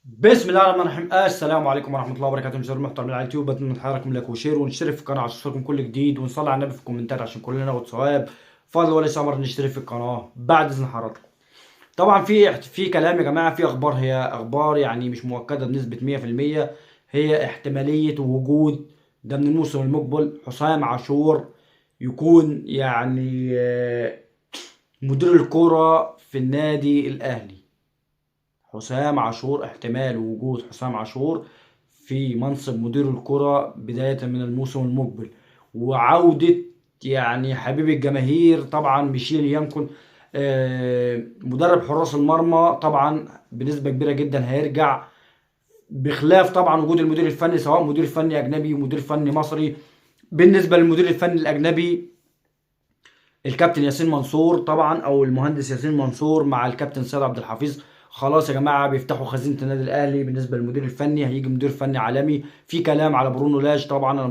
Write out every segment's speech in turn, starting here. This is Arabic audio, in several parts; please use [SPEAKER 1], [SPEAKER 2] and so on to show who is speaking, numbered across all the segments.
[SPEAKER 1] بسم الله الرحمن الرحيم. السلام عليكم ورحمه الله وبركاته. مشاهدينا المحترمين على اليوتيوب، بتمنى نتحرك لايك وشير ونشترك في القناه عشان يوصلكم كل جديد، ونصلي على النبي في الكومنتات عشان كلنا ناخد ثواب. فضل وليس امر نشترك في القناه بعد اذن حضراتكم. طبعا في كلام يا جماعه، في اخبار، هي اخبار يعني مش مؤكده بنسبه 100%. هي احتماليه وجود ده من الموسم المقبل حسام عاشور يكون يعني مدير الكرة في النادي الاهلي. حسام عاشور، احتمال وجود حسام عاشور في منصب مدير الكرة بداية من الموسم المقبل، وعودة يعني حبيب الجماهير طبعا ميشيل يانكون. مدرب حراس المرمى طبعا بنسبة كبيرة جدا هيرجع، بخلاف طبعا وجود المدير الفني، سواء مدير فني أجنبي ومدير فني مصري. بالنسبة للمدير الفني الأجنبي، الكابتن ياسين منصور طبعا، او المهندس ياسين منصور مع الكابتن سيد عبد الحفيظ. خلاص يا جماعه بيفتحوا خزينه النادي الاهلي. بالنسبه للمدير الفني هيجي مدير فني عالمي. في كلام على برونو لاج. طبعا انا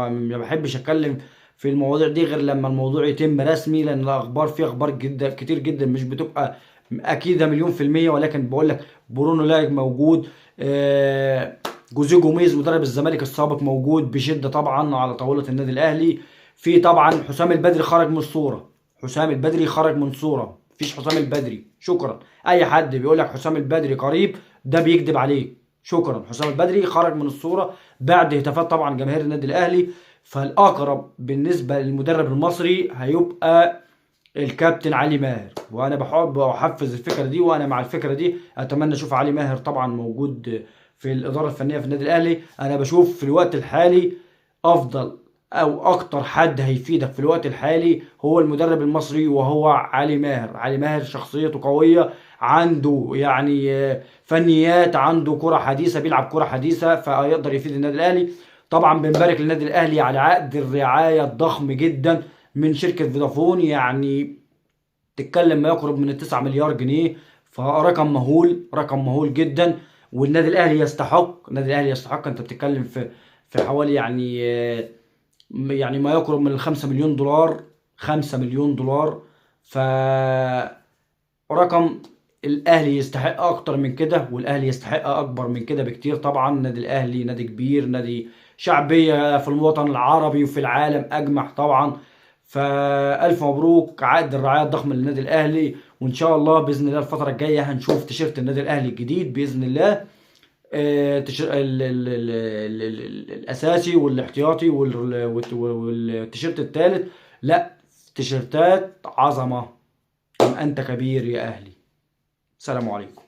[SPEAKER 1] ما بحبش اتكلم في المواضيع دي غير لما الموضوع يتم رسمي، لان الاخبار في اخبار جدا كتير جدا مش بتبقى اكيده مليون في الميه، ولكن بقول لك برونو لاج موجود. جوزيه جوميز مدرب الزمالك السابق موجود بشده طبعا على طاوله النادي الاهلي. في طبعا حسام البدري خرج من الصوره. حسام البدري خرج من صورة، مفيش حسام البدري. شكرا. اي حد بيقول لك حسام البدري قريب ده بيكذب عليك. شكرا. حسام البدري خرج من الصورة بعد هتافات طبعا جماهير النادي الاهلي. فالاقرب بالنسبة للمدرب المصري هيبقى الكابتن علي ماهر، وانا بحب واحفز الفكرة دي، وانا مع الفكرة دي. اتمنى اشوف علي ماهر طبعا موجود في الادارة الفنية في النادي الاهلي. انا بشوف في الوقت الحالي افضل او اكتر حد هيفيدك في الوقت الحالي هو المدرب المصري، وهو علي ماهر. علي ماهر شخصيته قوية، عنده يعني فنيات، عنده كرة حديثة، بيلعب كرة حديثة فيقدر يفيد النادي الاهلي. طبعا بنبارك للنادي الاهلي على عقد الرعاية الضخم جدا من شركة فودافون، يعني تتكلم ما يقرب من 9 مليار جنيه. فرقم مهول، رقم مهول جدا. والنادي الاهلي يستحق، النادي الاهلي يستحق. انت بتتكلم في حوالي يعني ما يقرب من ال5 مليون دولار. 5 مليون دولار. ف رقم الاهلي يستحق اكتر من كده، والاهلي يستحق اكبر من كده بكتير. طبعا النادي الاهلي نادي كبير، نادي شعبية في الوطن العربي وفي العالم اجمع طبعا. فالف مبروك عقد الرعاية الضخم للنادي الاهلي. وان شاء الله باذن الله الفترة الجاية هنشوف تيشيرت النادي الاهلي الجديد باذن الله. الاساسي والاحتياطي والتيشيرت الثالث. لا، تيشيرتات عظمه. ام انت كبير يا اهلي. السلام عليكم.